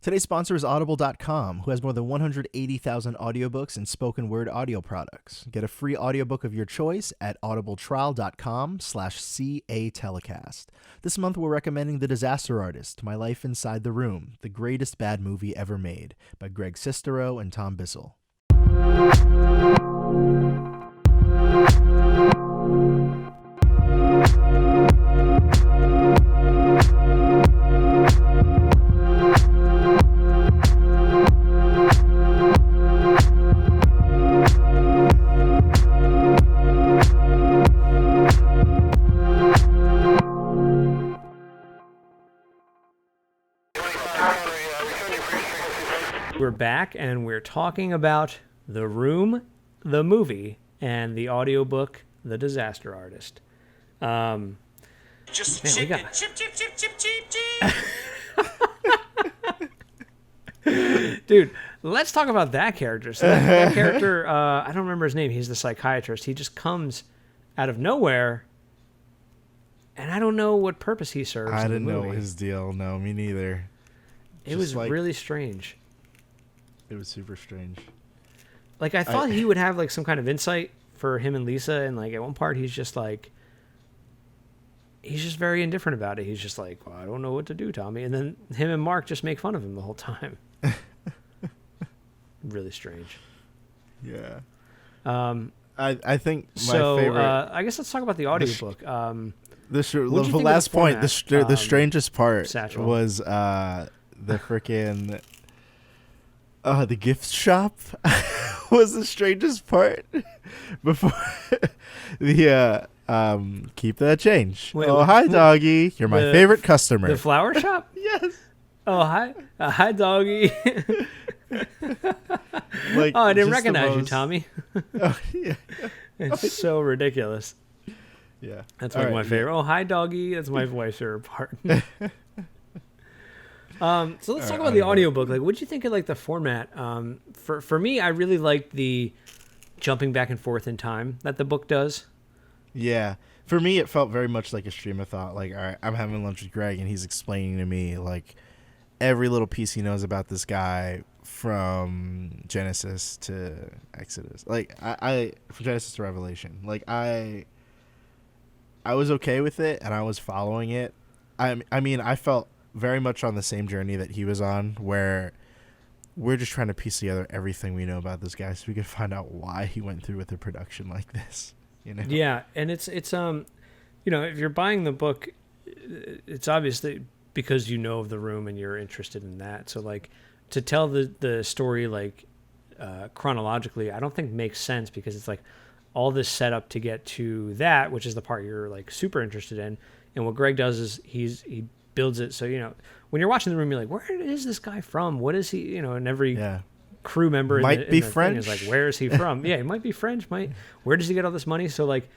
Today's sponsor is Audible.com, who has more than 180,000 audiobooks and spoken word audio products. Get a free audiobook of your choice at audibletrial.com/CA Telecast. This month we're recommending The Disaster Artist, My Life Inside the Room, the greatest bad movie ever made, by Greg Sestero and Tom Bissell. We're back and we're talking about The Room, the movie, and the audiobook, The Disaster Artist. Just Man, chip, chip, chip, chip, chip, chip. Dude, let's talk about that character. So that character, I don't remember his name. He's the psychiatrist. He just comes out of nowhere, and I don't know what purpose he serves. I in didn't the know movie. his deal. No, me neither. It was really strange. It was super strange. Like, I thought he would have, like, some kind of insight for him and Lisa, and, like, at one part he's just, like... He's just very indifferent about it. He's just like, well, I don't know what to do, Tommy. And then him and Mark just make fun of him the whole time. Really strange. Yeah. I think my favorite... I guess let's talk about the audiobook. The last point, the strangest part Satchell? was the freaking... the gift shop was the strangest part. Before the keep that change. Wait, hi doggy, you're my favorite customer. The flower shop? Yes. Oh, hi doggy. Like, I didn't just recognize you, Tommy. Oh, yeah. It's so ridiculous. Yeah. That's like my favorite. Yeah. Oh, hi doggy. That's my wife's favorite part. So let's talk about the audiobook. Like, what'd you think of, like, the format? For me, I really liked the jumping back and forth in time that the book does. Yeah. For me, it felt very much like a stream of thought. Like, all right, I'm having lunch with Greg, and he's explaining to me, like, every little piece he knows about this guy from Genesis to Exodus. Like, from Genesis to Revelation. Like, I was okay with it, and I was following it. I mean, I felt very much on the same journey that he was on, where we're just trying to piece together everything we know about this guy so we can find out why he went through with a production like this, you know? Yeah, and it's you know, if you're buying the book, it's obviously because you know of The Room and you're interested in that. So, like, to tell the story, like, chronologically, I don't think makes sense, because it's like all this setup to get to that, which is the part you're, like, super interested in. And what Greg does is he builds it so, you know, when you're watching The Room, you're like, where is this guy from? What is he, you know, and every crew member might be French is like, where is he from? Yeah, he might be French. Where does he get all this money? So, like,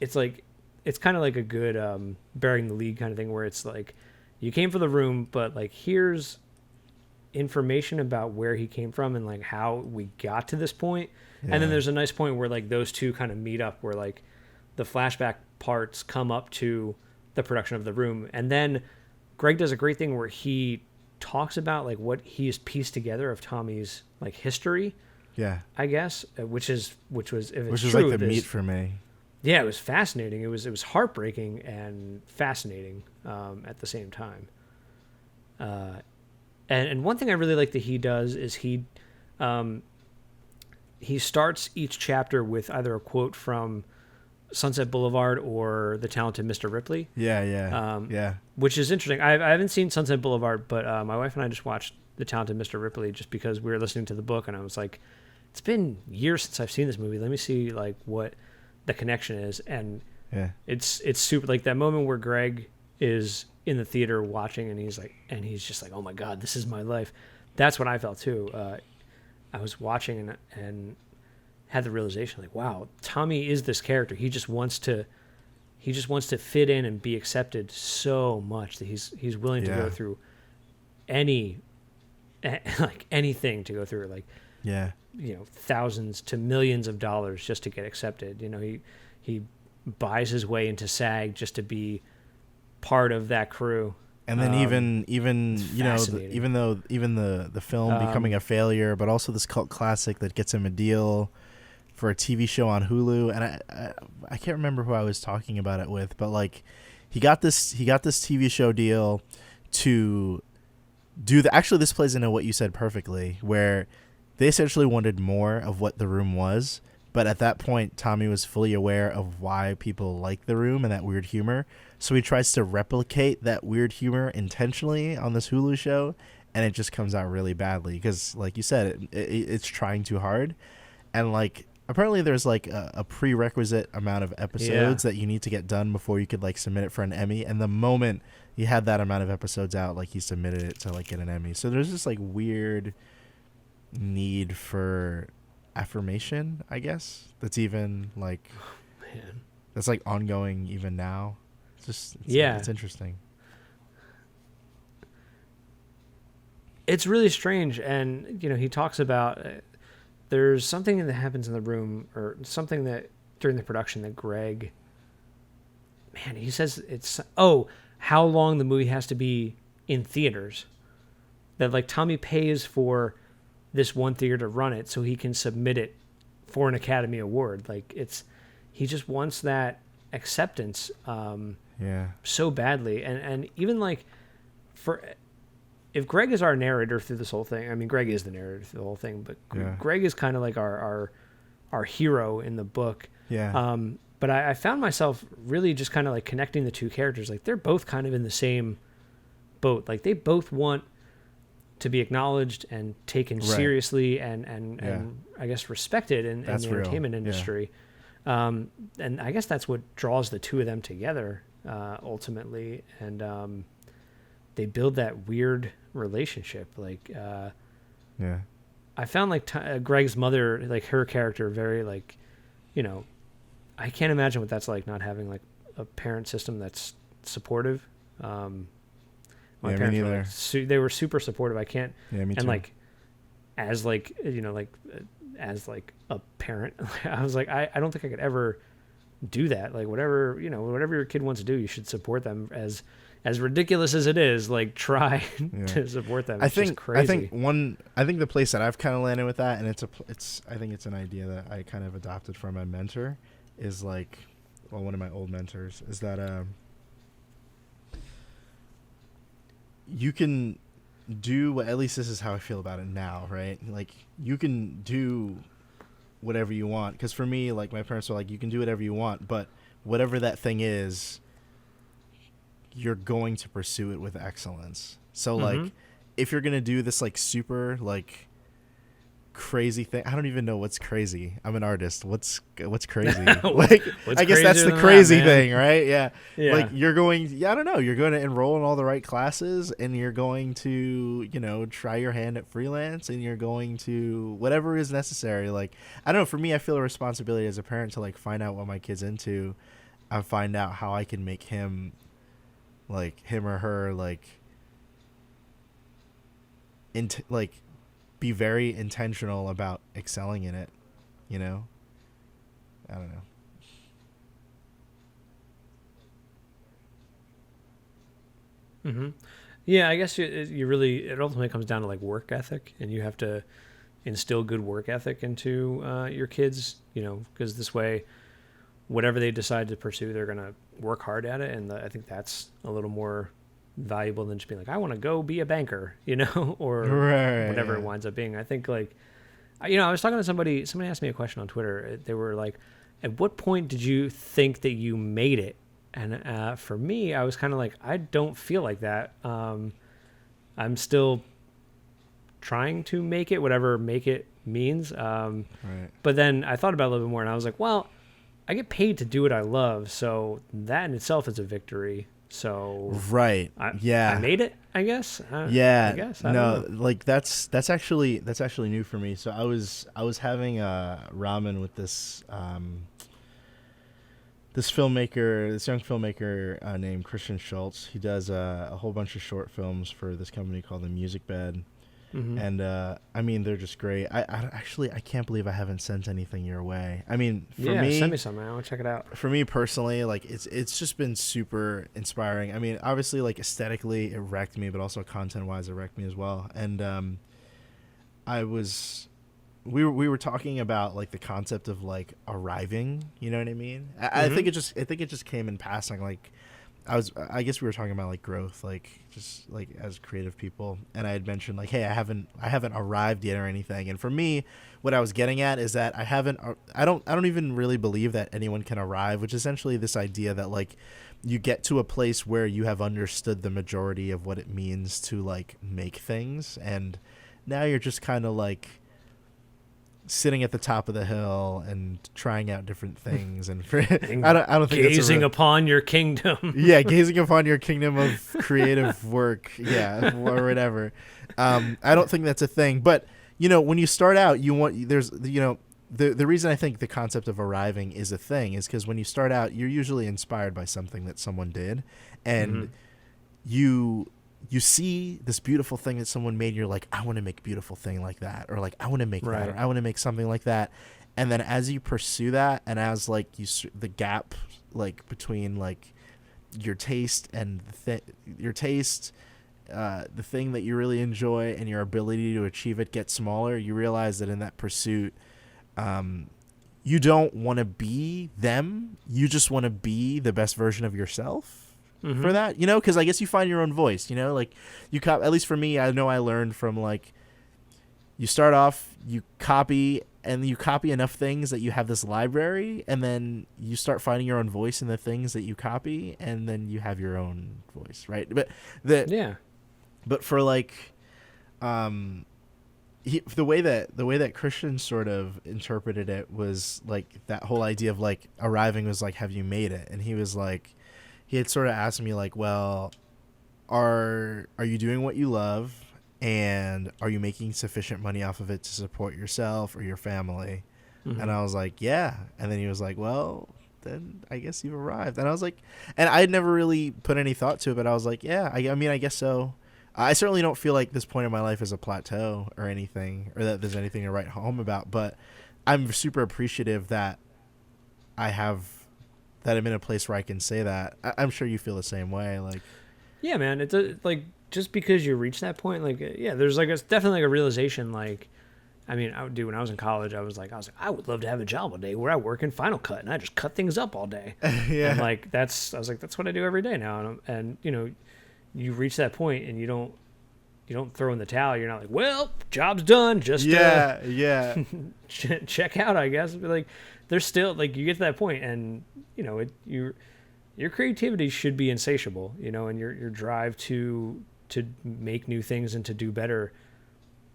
it's kind of like a good bearing the lead kind of thing, where it's like, you came for The Room, but, like, here's information about where he came from and, like, how we got to this point. And then there's a nice point where, like, those two kind of meet up, where, like, the flashback parts come up to the production of The Room, and then Greg does a great thing where he talks about, like, what he's pieced together of Tommy's, like, history. Yeah, I guess, which was like the meat for me. Yeah, it was fascinating. It was heartbreaking and fascinating at the same time. And one thing I really like that he does is he starts each chapter with either a quote from Sunset Boulevard or The Talented Mr. Ripley. Yeah. Which is interesting. I haven't seen Sunset Boulevard, but my wife and I just watched The Talented Mr. Ripley just because we were listening to the book, and I was like, it's been years since I've seen this movie. Let me see, like, what the connection is. And it's super, like, that moment where Greg is in the theater watching, and he's just like, oh my God, this is my life. That's what I felt too. I was watching and had the realization, like, wow, Tommy is this character. He just wants to fit in and be accepted so much that he's willing to go through anything to go through, like, you know, thousands to millions of dollars just to get accepted. You know, he buys his way into SAG just to be part of that crew. And then even you know even the film becoming a failure, but also this cult classic that gets him a deal for a TV show on Hulu, and I can't remember who I was talking about it with, but like he got this TV show deal to do actually this plays into what you said perfectly, where they essentially wanted more of what The Room was, but at that point Tommy was fully aware of why people like The Room and that weird humor, so he tries to replicate that weird humor intentionally on this Hulu show, and it just comes out really badly because, like you said, it's trying too hard, and like apparently there's like a prerequisite amount of episodes that you need to get done before you could like submit it for an Emmy, and the moment he had that amount of episodes out, like he submitted it to like get an Emmy. So there's this like weird need for affirmation, I guess, that's even like that's like ongoing even now. It's interesting. It's really strange, and you know, he talks about there's something that happens in the room, or something that during the production that Greg, man, he says it's how long the movie has to be in theaters, that like Tommy pays for this one theater to run it so he can submit it for an Academy Award. Like he just wants that acceptance so badly, and even like if Greg is our narrator through this whole thing, I mean Greg is the narrator through the whole thing, but Greg is kind of like our hero in the book. But I found myself really just kind of like connecting the two characters. Like they're both kind of in the same boat. Like they both want to be acknowledged and taken seriously and I guess respected in the entertainment industry. And I guess that's what draws the two of them together ultimately. And they build that weird relationship. Like, I found like Greg's mother, like her character, very like, you know, I can't imagine what that's like, not having like a parent system that's supportive. My parents were they were super supportive. I can't, me too. and like, as like, you know, like as like a parent, I was like, I don't think I could ever do that. Like whatever, you know, whatever your kid wants to do, you should support them. As ridiculous as it is, like try to support them. It's just crazy. I think the place that I've kind of landed with that, and I think it's an idea that I kind of adopted from my mentor, is like, well, one of my old mentors, is that you can do, at least this is how I feel about it now, right? Like you can do whatever you want, because for me, like my parents were like, you can do whatever you want, but whatever that thing is, you're going to pursue it with excellence. So like if you're gonna do this like super like crazy thing, I don't even know what's crazy. I'm an artist. What's crazy? Like I guess that's the crazy thing, right? Yeah. Like you're going, I don't know, you're going to enroll in all the right classes, and you're going to, you know, try your hand at freelance, and you're going to whatever is necessary. Like I don't know, for me, I feel a responsibility as a parent to like find out what my kid's into and find out how I can make him or her be very intentional about excelling in it, you know? I don't know. Yeah, I guess you really, it ultimately comes down to like work ethic, and you have to instill good work ethic into your kids, you know, because this way, whatever they decide to pursue, they're going to work hard at it. And I think that's a little more valuable than just being like, I want to go be a banker, you know, or whatever it winds up being. I think like, you know, I was talking to somebody asked me a question on Twitter. They were like, at what point did you think that you made it? And for me, I was kind of like, I don't feel like that. I'm still trying to make it, whatever make it means. But then I thought about it a little bit more, and I was like, well, I get paid to do what I love, so that in itself is a victory. So I made it, I guess. I guess. I don't know. Like that's actually new for me. So I was having ramen with this this young filmmaker named Christian Schultz. He does a whole bunch of short films for this company called The Music Bed. And I mean, they're just great. I can't believe I haven't sent anything your way. I mean, for me, send me some, man. I want to check it out. For me personally, like it's just been super inspiring. I mean, obviously, like aesthetically, it wrecked me, but also content wise, it wrecked me as well. And we were talking about like the concept of like arriving. You know what I mean? I think it just came in passing. Like I guess we were talking about like growth, like just like as creative people, and I had mentioned like, hey, I haven't arrived yet or anything. And for me, what I was getting at is that I don't even really believe that anyone can arrive, which is essentially this idea that like you get to a place where you have understood the majority of what it means to like make things, and now you're just kind of like sitting at the top of the hill and trying out different things, and I don't think gazing upon your kingdom. Yeah, gazing upon your kingdom of creative work, yeah, or whatever. I don't think that's a thing, but you know, when you start out, the reason I think the concept of arriving is a thing is because when you start out, you're usually inspired by something that someone did, and you see this beautiful thing that someone made, and you're like, I want to make a beautiful thing like that, or like I want to make that, or I want to make something like that. And then as you pursue that, and as like the gap like between like your taste and the thing that you really enjoy and your ability to achieve it gets smaller, you realize that in that pursuit, you don't want to be them. You just want to be the best version of yourself. For that, you know, because I guess you find your own voice, you know, like at least for me, I know I learned from like, you start off, you copy enough things that you have this library, and then you start finding your own voice in the things that you copy, and then you have your own voice, right? But for like, the way that Christian sort of interpreted it was like that whole idea of like arriving was like, have you made it? And he was like, he had sort of asked me like, well, are you doing what you love, and are you making sufficient money off of it to support yourself or your family? And I was like, yeah. And then he was like, well, then I guess you've arrived. And I was like, and I had never really put any thought to it, but I was like, yeah, I mean, I guess so. I certainly don't feel like this point in my life is a plateau or anything, or that there's anything to write home about, but I'm super appreciative that I'm in a place where I can say that. I'm sure you feel the same way. Like, yeah, man, it's like, just because you reach that point, like, yeah, there's like definitely like a realization. Like, I mean, when I was in college, I was like, I would love to have a job all day where I work in Final Cut and I just cut things up all day. Yeah. And like, I was like, that's what I do every day now. And you know, you reach that point and you don't throw in the towel. You're not like, well, job's done. Just check out, I guess. But like, there's still like, you get to that point, and you know, your creativity should be insatiable, you know, and your drive to make new things and to do better,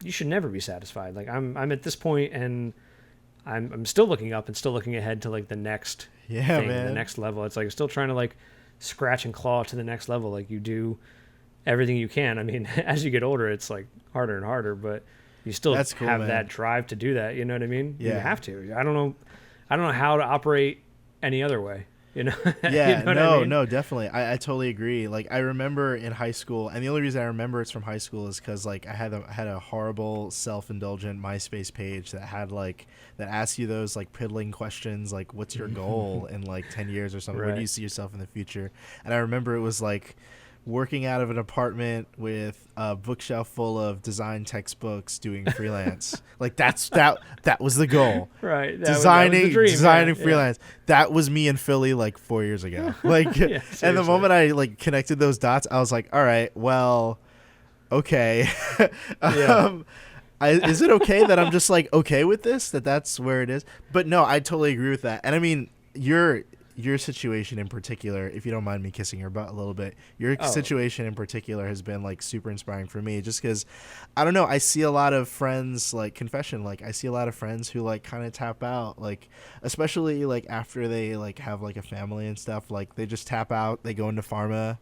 you should never be satisfied. Like I'm at this point, and I'm still looking up and still looking ahead to like the next thing, the next level. It's like still trying to like scratch and claw to the next level. Like you do everything you can. I mean, as you get older, it's like harder and harder, but you still have that drive to do that. You know what I mean? Yeah. You have to. I don't know how to operate any other way. You know? Yeah, you know I mean? No, definitely. I totally agree. Like I remember in high school, and the only reason I remember it's from high school is because like I had a horrible self-indulgent MySpace page that had like that asks you those like piddling questions like, what's your goal in like 10 years or something? Where do you see yourself in the future? And I remember it was like working out of an apartment with a bookshelf full of design textbooks, doing freelance. Like that was the goal. Right. Designing the dream, freelance. Yeah. That was me in Philly like 4 years ago. Like, yeah, and the moment I like connected those dots, I was like, all right, well, okay. Is it okay that I'm just like okay with this? That's where it is? But no, I totally agree with that. And I mean, your situation in particular, if you don't mind me kissing your butt a little bit, your situation in particular has been like super inspiring for me, just because I don't know, I see a lot of friends, like confession, like I see a lot of friends who like kind of tap out, like especially like after they like have like a family and stuff, like they just tap out, they go into pharma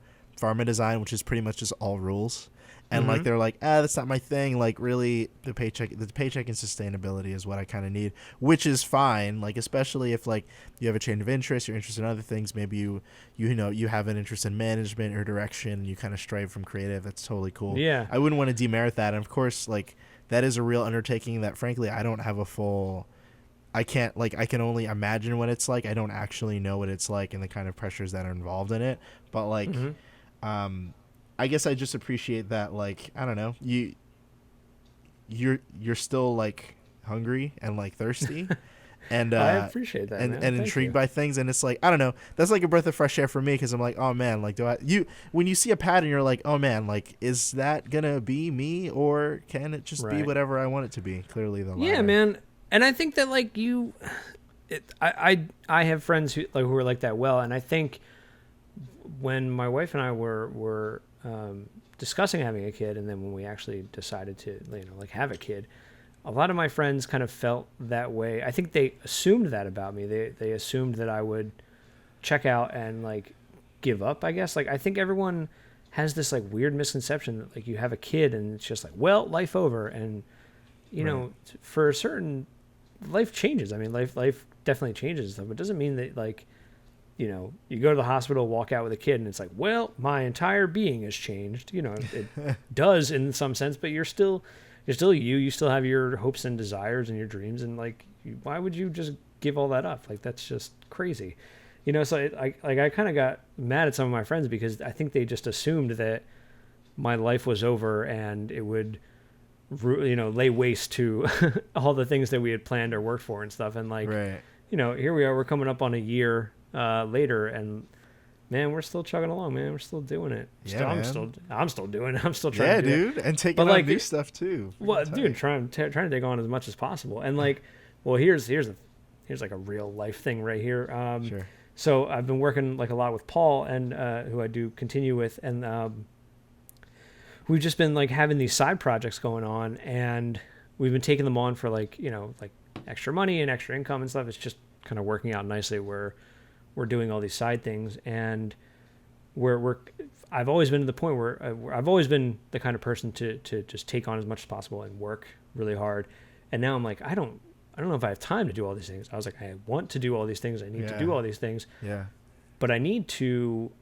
design, which is pretty much just all rules, And like they're like, that's not my thing. Like really, the paycheck and sustainability is what I kind of need, which is fine. Like especially if like you have a change of interest, you're interested in other things. Maybe you have an interest in management or direction, and you kind of strive from creative. That's totally cool. Yeah, I wouldn't want to demerit that. And of course, like that is a real undertaking that frankly I don't have a full. I can't like I can only imagine what it's like. I don't actually know what it's like and the kind of pressures that are involved in it. But like, I guess I just appreciate that, like, I don't know, you're still like hungry and like thirsty and I appreciate that, and man. Thank intrigued you. by things, and it's like, I don't know, that's like a breath of fresh air for me, because I'm like, oh man, like when you see a pattern, you're like, oh man, like is that gonna be me, or can it just be whatever I want it to be? Clearly the latter. Yeah, man. And I think that like I have friends who are like that. Well, and I think when my wife and I were discussing having a kid, and then when we actually decided to like have a kid, a lot of my friends kind of felt that way. I think they assumed that about me. They assumed that I would check out and like give up, I guess. Like I think everyone has this like weird misconception that like you have a kid and it's just like, well, life over. And you know, for a certain, life changes. I mean, life definitely changes stuff. It doesn't mean that like, you know, you go to the hospital, walk out with a kid, and it's like, well, my entire being has changed. You know, it does in some sense, but you're still you. You still have your hopes and desires and your dreams, and like, why would you just give all that up? Like, that's just crazy. You know, so I kind of got mad at some of my friends because I think they just assumed that my life was over and it would, you know, lay waste to all the things that we had planned or worked for and stuff. And like, you know, here we are, we're coming up on a year later, and man, we're still chugging along, man. We're still doing it. I'm still doing it. I'm still trying to do dude, and taking on new stuff too. Well, dude, trying to take on as much as possible. And like, well, here's like a real life thing right here. Sure. So I've been working like a lot with Paul, and who I do continue with, and we've just been like having these side projects going on, and we've been taking them on for like, you know, like extra money and extra income and stuff. It's just kind of working out nicely where we're doing all these side things, and I've always been to the point where I've always been the kind of person to just take on as much as possible and work really hard. And now I'm like, I don't know if I have time to do all these things. I was like, I want to do all these things. I need to do all these things. Yeah. But I need to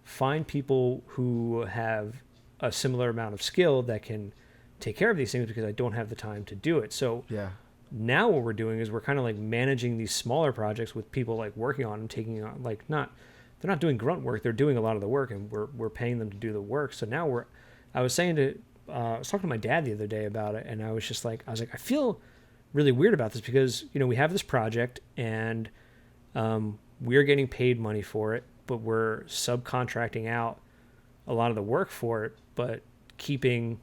find people who have a similar amount of skill that can take care of these things, because I don't have the time to do it. So now what we're doing is we're kind of like managing these smaller projects with people like working on them, taking on like they're not doing grunt work, they're doing a lot of the work, and we're paying them to do the work. So now I was talking to my dad the other day about it, and I was like, I feel really weird about this, because, you know, we have this project and we're getting paid money for it, but we're subcontracting out a lot of the work for it, but keeping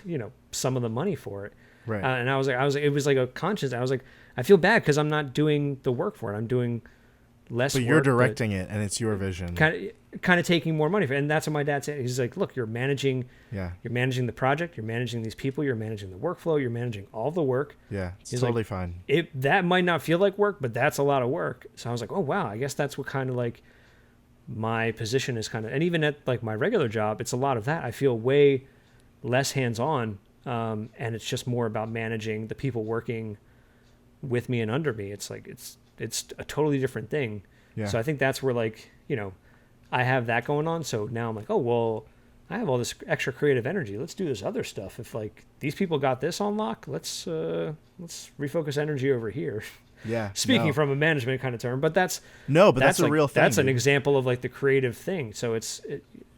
you know, some of the money for it. Right. And I was like, it was like a conscience. I was like, I feel bad because I'm not doing the work for it. I'm doing less work. But you're directing it, and it's your vision. Kind of taking more money for it. And that's what my dad said. He's like, look, you're managing the project, you're managing these people, you're managing the workflow, you're managing all the work. Yeah, it's He's totally like, fine. That might not feel like work, but that's a lot of work. So I was like, oh wow, I guess that's what kind of like my position is kind of, and even at like my regular job, it's a lot of that. I feel way less hands-on, and it's just more about managing the people working with me and under me. It's like it's a totally different thing. Yeah. So I think that's where, like, you know, I have that going on. So now I'm like, oh well, I have all this extra creative energy. Let's do this other stuff. If like these people got this on lock, let's refocus energy over here. Yeah. Speaking from a management kind of term, but that's a like, real thing. That's dude. an example of like the creative thing. So it's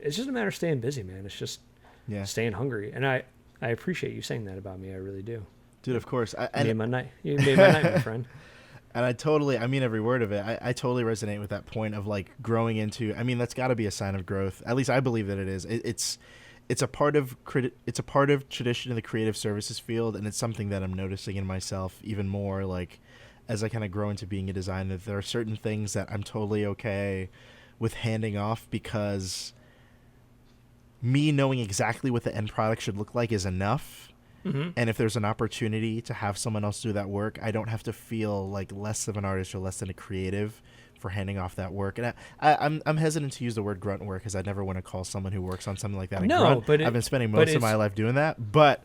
just a matter of staying busy, man. It's just staying hungry. And I appreciate you saying that about me. I really do. Dude, of course. You made my night, my friend. And I mean every word of it. I totally resonate with that point of like growing into, I mean, that's got to be a sign of growth. At least I believe that it is. It's a part of tradition in the creative services field, and it's something that I'm noticing in myself even more, like as I kind of grow into being a designer. There are certain things that I'm totally okay with handing off, because me knowing exactly what the end product should look like is enough. Mm-hmm. And if there's an opportunity to have someone else do that work, I don't have to feel like less of an artist or less than a creative handing off that work. And I'm hesitant to use the word grunt work because I never want to call someone who works on something like that a grunt. But I've been spending most of my life doing that, but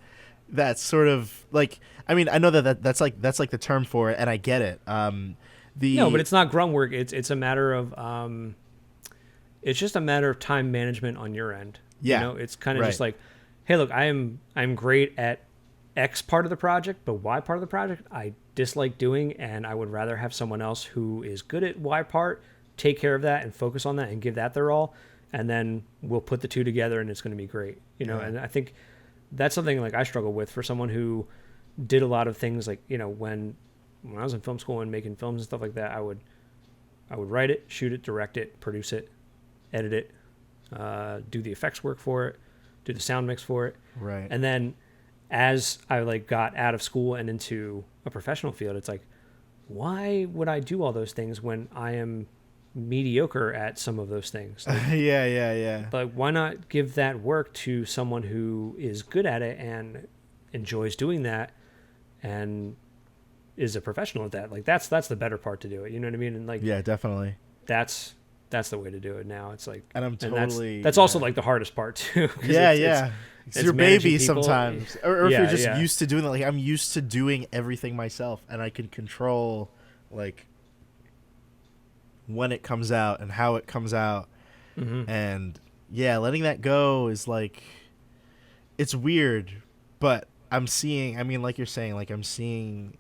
that's sort of like, I mean, I know that's like the term for it, and I get it. No, but it's not grunt work. It's a matter of it's just a matter of time management on your end. Yeah, you know, it's kind of just like, hey, look, I'm great at X part of the project, but Y part of the project I dislike doing, and I would rather have someone else who is good at Y part take care of that and focus on that and give that their all, and then we'll put the two together and it's going to be great. You know, and I think that's something like I struggle with for someone who did a lot of things like, you know, when I was in film school and making films and stuff like that, I would write it, shoot it, direct it, produce it, edit it, do the effects work for it, do the sound mix for it. Right. And then as I like got out of school and into a professional field, it's like, why would I do all those things when I am mediocre at some of those things? Like, yeah. but why not give that work to someone who is good at it and enjoys doing that and is a professional at that? Like that's the better part to do it. You know what I mean? And like, yeah, definitely. That's the way to do it now. It's like, and I'm totally, that's also like the hardest part too. It's your baby people. Sometimes, or if you're just used to doing it. Like I'm used to doing everything myself, and I can control like when it comes out and how it comes out, and letting that go is like, it's weird, but I'm seeing. I mean, like you're saying, like I'm seeing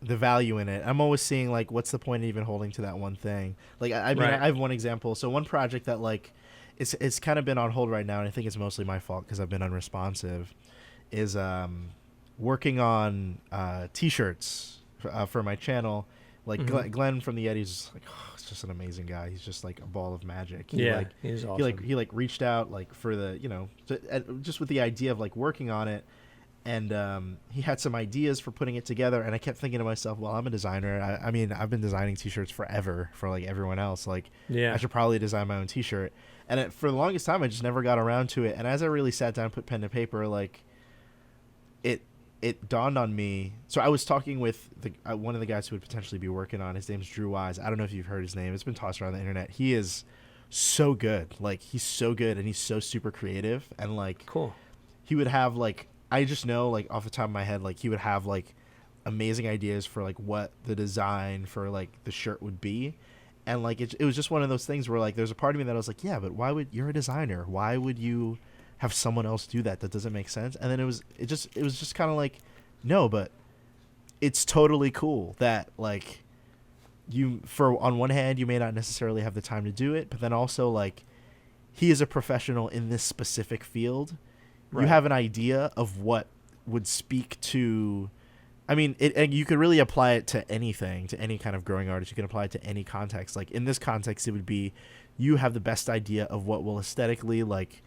the value in it. I'm always seeing like, what's the point of even holding to that one thing? Like I mean, I have one example. So one project that like it's kind of been on hold right now, and I think it's mostly my fault because I've been unresponsive, is working on T-shirts for my channel. Like Glenn from the Yetis is like, it's just an amazing guy. He's just like a ball of magic. He's awesome. He reached out like for the just with the idea of like working on it. And he had some ideas for putting it together, and I kept thinking to myself, well, I'm a designer. I mean, I've been designing T-shirts forever for like everyone else. Like, I should probably design my own T-shirt. And for the longest time, I just never got around to it. And as I really sat down and put pen to paper, like, it dawned on me. So I was talking with one of the guys who would potentially be working on. His name's Drew Wise. I don't know if you've heard his name. It's been tossed around the internet. He is so good. Like, he's so good, and he's so super creative. And like, cool. He would have like, I just know, like, off the top of my head, like, he would have, like, amazing ideas for, like, what the design for, like, the shirt would be. And, like, it was just one of those things where, like, there's a part of me that I was like, yeah, but you're a designer. Why would you have someone else do that? That doesn't make sense. And then it was just kind of like, no, but it's totally cool that, like, on one hand, you may not necessarily have the time to do it, but then also, like, he is a professional in this specific field. You have an idea of what would speak to, I mean, and you could really apply it to anything, to any kind of growing artist. You can apply it to any context. Like in this context, it would be, you have the best idea of what will aesthetically like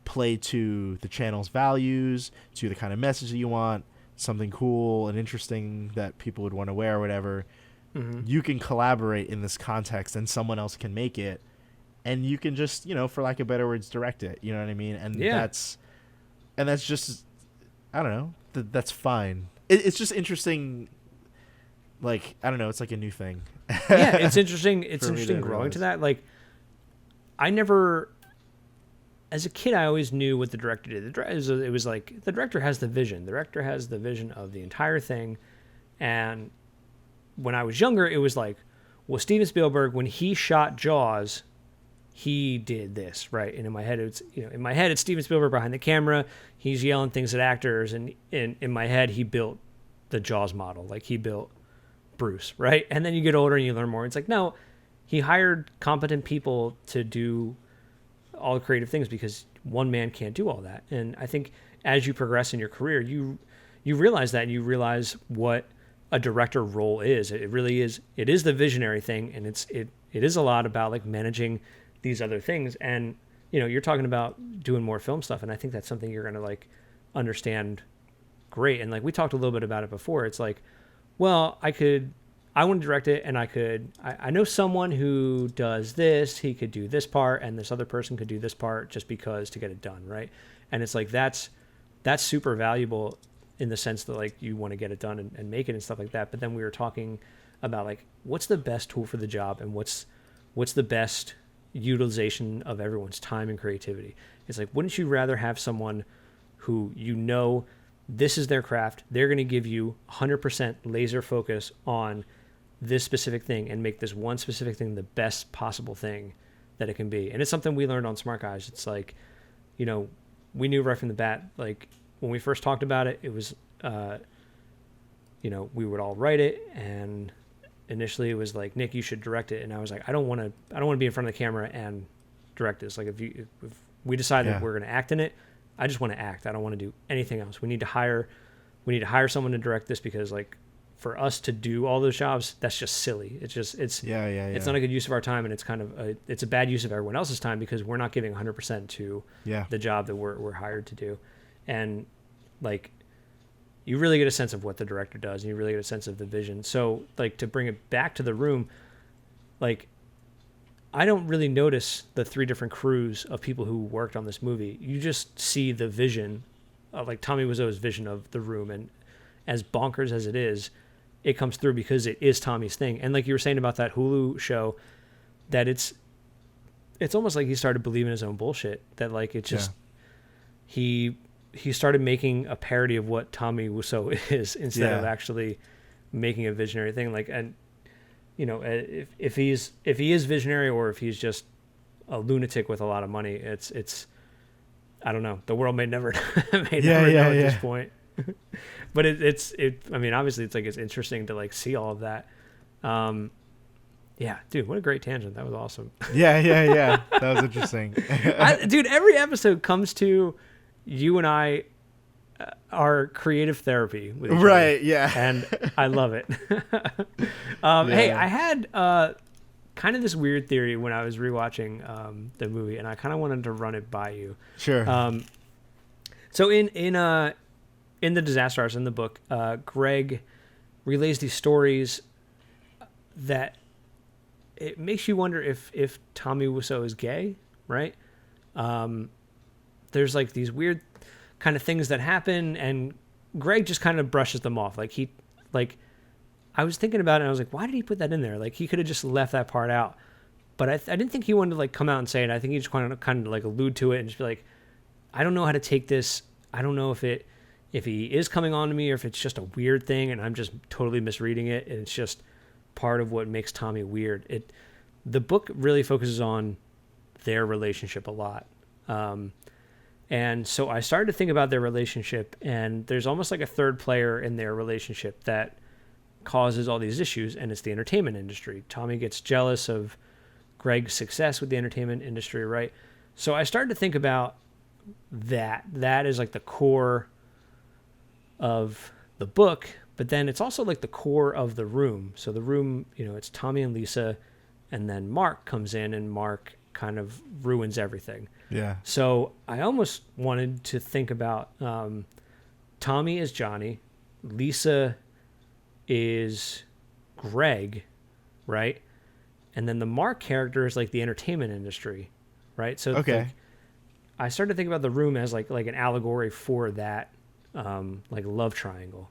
play to the channel's values, to the kind of message that you want, something cool and interesting that people would want to wear or whatever. You can collaborate in this context, and someone else can make it, and you can just, for lack of better words, direct it. You know what I mean? And that's just, I don't know. That's fine. It's just interesting. Like, I don't know. It's like a new thing. Yeah, it's interesting. It's interesting growing to that. Like, I never, as a kid, I always knew what the director did. It was like, the director has the vision. The director has the vision of the entire thing. And when I was younger, it was like, well, Steven Spielberg, when he shot Jaws, he did this, right? And in my head, it's Steven Spielberg behind the camera. He's yelling things at actors, and in my head, he built the Jaws model, like he built Bruce, right? And then you get older and you learn more. It's like, no, he hired competent people to do all the creative things because one man can't do all that. And I think as you progress in your career, you realize that, and you realize what a director role is. It really is. It is the visionary thing, and it is a lot about like managing these other things. And you're talking about doing more film stuff, and I think that's something you're going to like understand great. And like we talked a little bit about it before, it's like, well, I want to direct it, and I know someone who does this. He could do this part, and this other person could do this part just because to get it done, right? And it's like that's super valuable in the sense that like you want to get it done and make it and stuff like that. But then we were talking about like what's the best tool for the job and what's the best utilization of everyone's time and creativity. It's like, wouldn't you rather have someone who this is their craft, they're going to give you 100% laser focus on this specific thing and make this one specific thing the best possible thing that it can be. And it's something we learned on Smart Guys. It's like, we knew right from the bat, like when we first talked about it, it was, we would all write it, and initially it was like, Nick, you should direct it. And I was like, I don't want to be in front of the camera and direct this. Like if we decide that we're going to act in it, I just want to act. I don't want to do anything else. We need to hire someone to direct this, because like for us to do all those jobs, that's just silly. It's not a good use of our time, and it's kind of it's a bad use of everyone else's time, because we're not giving 100% to the job that we're hired to do. And like, you really get a sense of what the director does, and you really get a sense of the vision. So like, to bring it back to the room, like, I don't really notice the 3 different crews of people who worked on this movie. You just see the vision of like Tommy Wiseau's vision of the room, and as bonkers as it is, it comes through because it is Tommy's thing. And like you were saying about that Hulu show, that it's almost like he started believing his own bullshit, that like it just he started making a parody of what Tommy Wiseau is, instead of actually making a visionary thing. Like, and if he is visionary, or if he's just a lunatic with a lot of money, it's I don't know. The world may never know at this point. But I mean, obviously it's like, it's interesting to like see all of that. Dude, what a great tangent. That was awesome. That was interesting. Dude, every episode comes to you and I, our creative therapy with each other. Yeah. And I love it. Hey, I had kind of this weird theory when I was rewatching the movie, and I kind of wanted to run it by you. Sure. So in the Disaster Artist, in the book, Greg relays these stories that it makes you wonder if Tommy Wiseau is gay, right? There's like these weird kind of things that happen, and Greg just kind of brushes them off. I was thinking about it, and I was like, why did he put that in there? Like, he could have just left that part out. But I didn't think he wanted to like come out and say it. I think he just wanted to kind of like allude to it and just be like, I don't know how to take this. I don't know if he is coming on to me, or if it's just a weird thing and I'm just totally misreading it, and it's just part of what makes Tommy weird. The book really focuses on their relationship a lot. And so I started to think about their relationship, and there's almost like a third player in their relationship that causes all these issues, and it's the entertainment industry. Tommy gets jealous of Greg's success with the entertainment industry, right? So I started to think about that. That is like the core of the book, but then it's also like the core of the room. So the room, it's Tommy and Lisa, and then Mark comes in, and Mark kind of ruins everything. Yeah. So I almost wanted to think about Tommy is Johnny, Lisa is Greg, right? And then the Mark character is like the entertainment industry, right? So okay. I started to think about the room as like an allegory for that, like love triangle.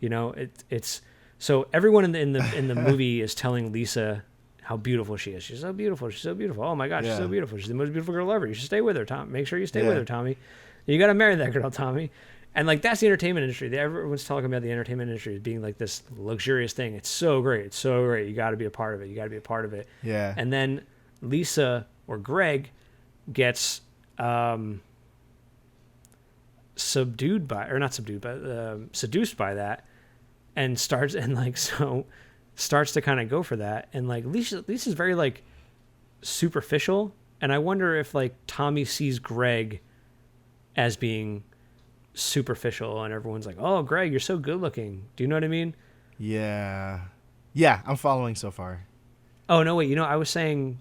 It's so everyone in the movie is telling Lisa how beautiful she is. She's so beautiful. She's so beautiful. Oh my God, she's so beautiful. She's the most beautiful girl ever. You should stay with her, Tom. Make sure you stay with her, Tommy. You got to marry that girl, Tommy. And like, that's the entertainment industry. Everyone's talking about the entertainment industry as being like this luxurious thing. It's so great. It's so great. You got to be a part of it. You got to be a part of it. Yeah. And then Lisa or Greg gets seduced by that, and starts to kind of go for that. And like Lisa's very like superficial, and I wonder if like Tommy sees Greg as being superficial, and everyone's like, oh, Greg, you're so good looking. Do you know what I mean? Yeah, I'm following so far. Oh no, wait, I was saying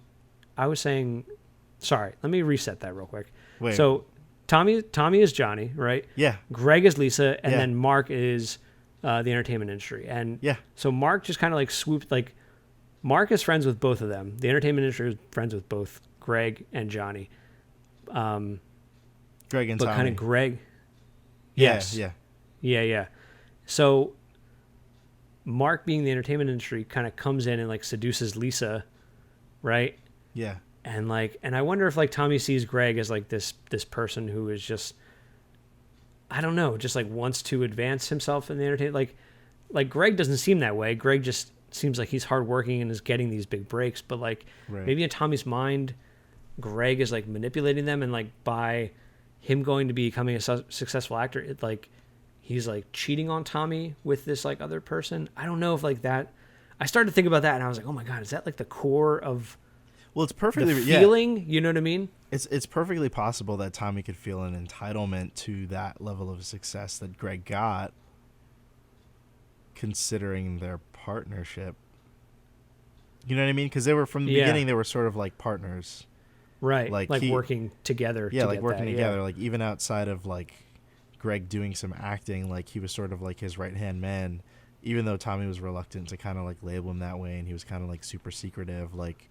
sorry, let me reset that real quick. Wait. So Tommy is Johnny, right? Yeah. Greg is Lisa, and then Mark is the entertainment industry. And so Mark just kind of like swooped, like Mark is friends with both of them. The entertainment industry is friends with both Greg and Johnny. Greg and Tommy. But kind of Greg. Yes. Yeah. So Mark, being the entertainment industry, kind of comes in and like seduces Lisa, right? Yeah. And I wonder if like Tommy sees Greg as like this person who is just, I don't know, just like wants to advance himself in the entertainment. Like Greg doesn't seem that way. Greg just seems like he's hardworking and is getting these big breaks. But like maybe in Tommy's mind, Greg is like manipulating them, and like by him going to becoming a successful actor, it like he's like cheating on Tommy with this like other person. I don't know if like that. I started to think about that, and I was like, oh my god, is that like the core of? Well, it's perfectly the feeling. You know what I mean? It's perfectly possible that Tommy could feel an entitlement to that level of success that Greg got, considering their partnership. You know what I mean? Because they were from the beginning, they were sort of like partners, right? Like working together. Yeah, like working together. Like even outside of like Greg doing some acting, like he was sort of like his right-hand man, even though Tommy was reluctant to kind of like label him that way, and he was kind of like super secretive. Like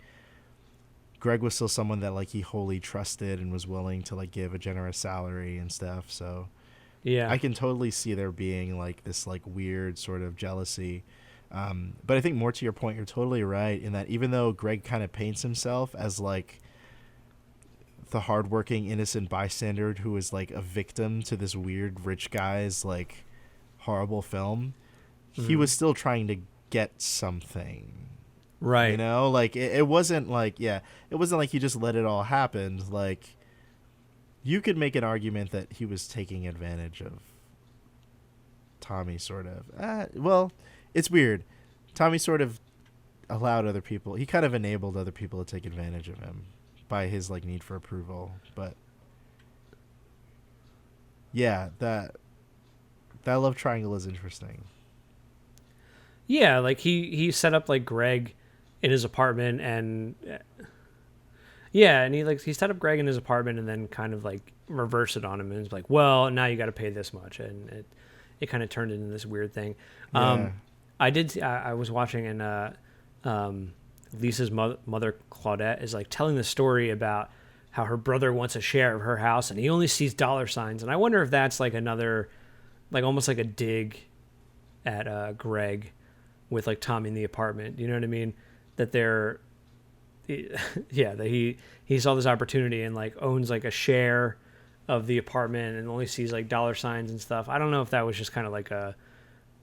Greg was still someone that like he wholly trusted and was willing to like give a generous salary and stuff. So yeah, I can totally see there being like this like weird sort of jealousy. But I think more to your point, you're totally right in that even though Greg kind of paints himself as like the hardworking innocent bystander who is like a victim to this weird rich guy's like horrible film, he was still trying to get something, right? You know, like it wasn't like it wasn't like he just let it all happen. Like you could make an argument that he was taking advantage of Tommy, sort of. Well, it's weird. Tommy sort of allowed other people. He kind of enabled other people to take advantage of him by his like need for approval. But yeah, that love triangle is interesting. Yeah, like he set up like Greg in his apartment, and he set up Greg in his apartment and then kind of like reversed it on him, and it's like, well, now you got to pay this much, and it kind of turned into this weird thing. Yeah. I was watching, and Lisa's mother Claudette is like telling the story about how her brother wants a share of her house and he only sees dollar signs, and I wonder if that's like another, like almost like a dig at Greg with like Tommy in the apartment. You know what I mean? That that he saw this opportunity and like owns like a share of the apartment and only sees like dollar signs and stuff. I don't know if that was just kind of like a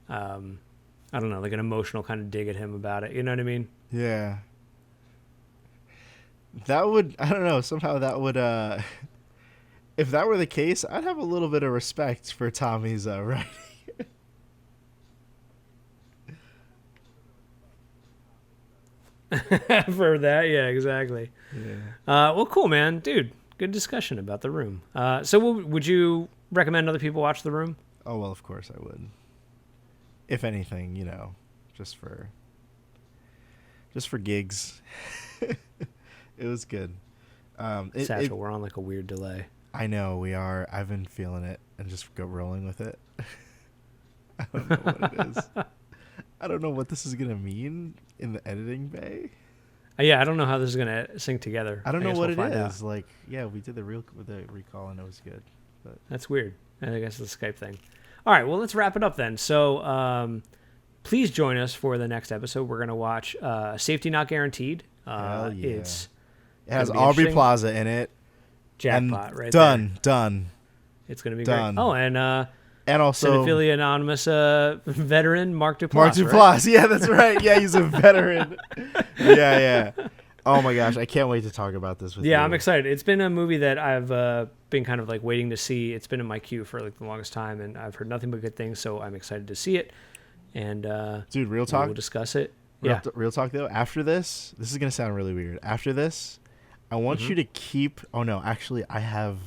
I don't know, like an emotional kind of dig at him about it. You know what I mean? Yeah. That would, I don't know, somehow that would, if that were the case, I'd have a little bit of respect for Tommy's writing. For that, yeah, exactly. Yeah. Well, cool, man. Dude, good discussion about The Room. So would you recommend other people watch The Room? Oh, well, of course I would. If anything, you know, just for gigs. It was good. Satchel, we're on like a weird delay. I know we are. I've been feeling it and just go rolling with it. I don't know what it is. I don't know what this is gonna mean in the editing bay. Yeah, I don't know how this is gonna sync together. I don't know what it is. Like, yeah, we did the recall and it was good. But that's weird. I guess it's the Skype thing. All right, well, let's wrap it up then. So please join us for the next episode. We're going to watch Safety Not Guaranteed. Hell yeah. It has Aubrey Plaza in it. Jackpot, and right done, there. Done. It's going to be done. Great. Oh, and also Cinephilia Anonymous veteran Mark Duplass. Mark Duplass, right? Yeah, that's right. Yeah, he's a veteran. Yeah. Oh my gosh, I can't wait to talk about this with you. Yeah, I'm excited. It's been a movie that I've been kind of like waiting to see. It's been in my queue for like the longest time, and I've heard nothing but good things, so I'm excited to see it. And dude, real talk. We'll discuss it. Real talk though. After this is gonna sound really weird. After this, I want you to keep. Oh no, actually, I have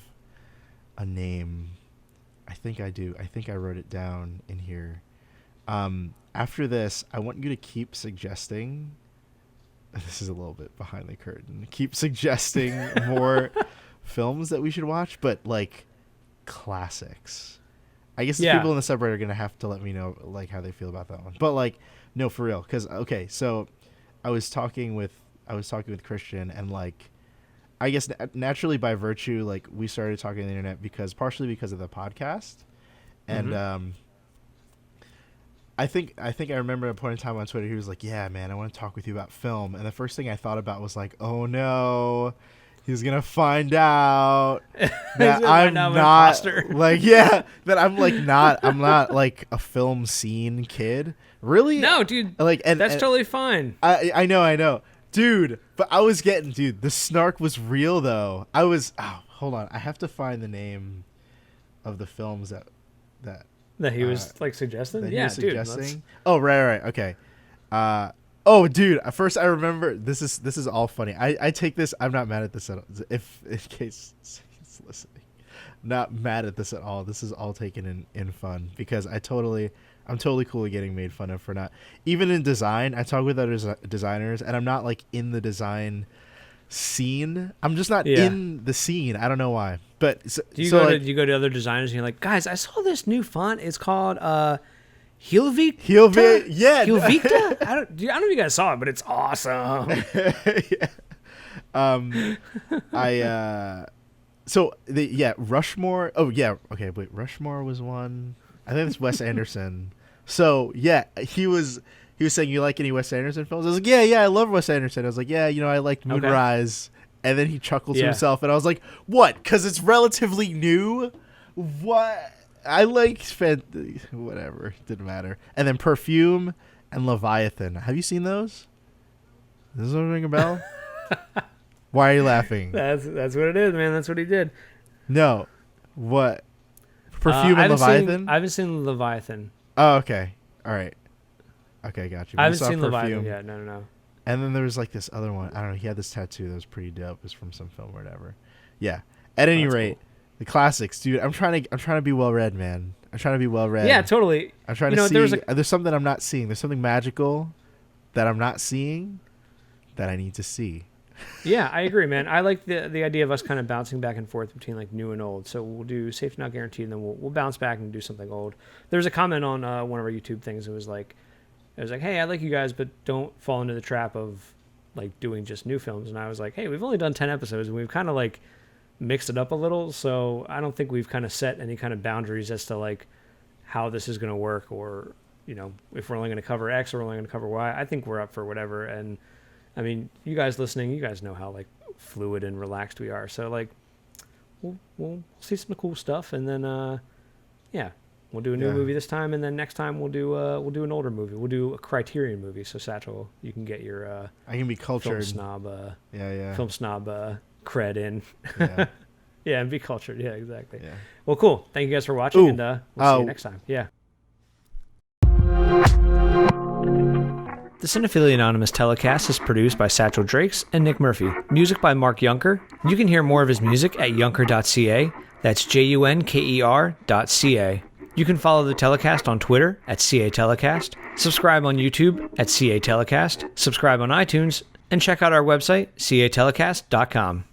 a name. I think I do. I think I wrote it down in here. After this, I want you to keep suggesting. This is a little bit behind the curtain. Keep suggesting more films that we should watch, but like classics. I guess the people in the subreddit are gonna have to let me know like how they feel about that one. But like, no, for real, because okay, so I was talking with Christian, and like, I guess naturally by virtue, like we started talking on the internet partially because of the podcast, and I think I remember at a point in time on Twitter he was like, "Yeah, man, I want to talk with you about film." And the first thing I thought about was like, "Oh no, he's gonna find out that I'm not like that I'm not like a film scene kid." Really? No, dude. Like, that's totally fine. I know, dude. But I was getting, dude. The snark was real though. Hold on, I have to find the name of the films that he was like suggesting. That yeah, he was dude. suggesting. Oh, right, okay. Oh, dude. First, I remember this is all funny. I take this. I'm not mad at this at all. If in case he's listening, not mad at this at all. This is all taken in fun because I'm totally cool with getting made fun of for not even in design. I talk with other designers, and I'm not like in the design scene. I'm just not in the scene. I don't know why. But do you go to other designers and you're like, guys, I saw this new font. It's called Helvita. Yeah. Helvita. I don't know if you guys saw it, but it's awesome. Rushmore. Oh yeah. Okay, wait. Rushmore was one. I think it's Wes Anderson. So yeah, he was saying, you like any Wes Anderson films? I was like, yeah, I love Wes Anderson. I was like, yeah, I liked Moonrise. Okay. And then he chuckled to himself, and I was like, what? Because it's relatively new? What? I liked whatever. Didn't matter. And then Perfume and Leviathan. Have you seen those? Does this ring a bell? Why are you laughing? That's what it is, man. That's what he did. No. What? Perfume and Leviathan? I haven't seen Leviathan. Oh, okay. All right. Okay, got you. I haven't seen Leviathan yet. No. And then there was like this other one. I don't know. He had this tattoo that was pretty dope. It was from some film or whatever. Yeah. At any rate, cool. The classics, dude. I'm trying to be well read, man. I'm trying to be well read. Yeah, totally. I'm trying to see. There's something I'm not seeing. There's something magical that I'm not seeing that I need to see. Yeah, I agree, man. I like the idea of us kind of bouncing back and forth between like new and old. So we'll do Safe Not Guaranteed, and then we'll bounce back and do something old. There was a comment on one of our YouTube things. It was like, hey, I like you guys, but don't fall into the trap of like doing just new films. And I was like, hey, we've only done 10 episodes, and we've kind of like mixed it up a little. So I don't think we've kind of set any kind of boundaries as to like how this is going to work, or if we're only going to cover X or we're only going to cover Y. I think we're up for whatever. And I mean, you guys listening, you guys know how like fluid and relaxed we are. So like, we'll see some cool stuff, and then we'll do a new movie this time, and then next time we'll do an older movie. We'll do a Criterion movie. So Satchel, you can get your I can be cultured film snob cred in. Yeah, and be cultured. Yeah, exactly. Yeah. Well, cool. Thank you guys for watching, and we'll see you next time. Yeah. The Cinephilia Anonymous Telecast is produced by Satchell Drakes and Nick Murphy. Music by Mark Junker. You can hear more of his music at junker.ca. That's junker.ca. You can follow the Telecast on Twitter at CA Telecast, subscribe on YouTube at CA Telecast, subscribe on iTunes, and check out our website, catelecast.com.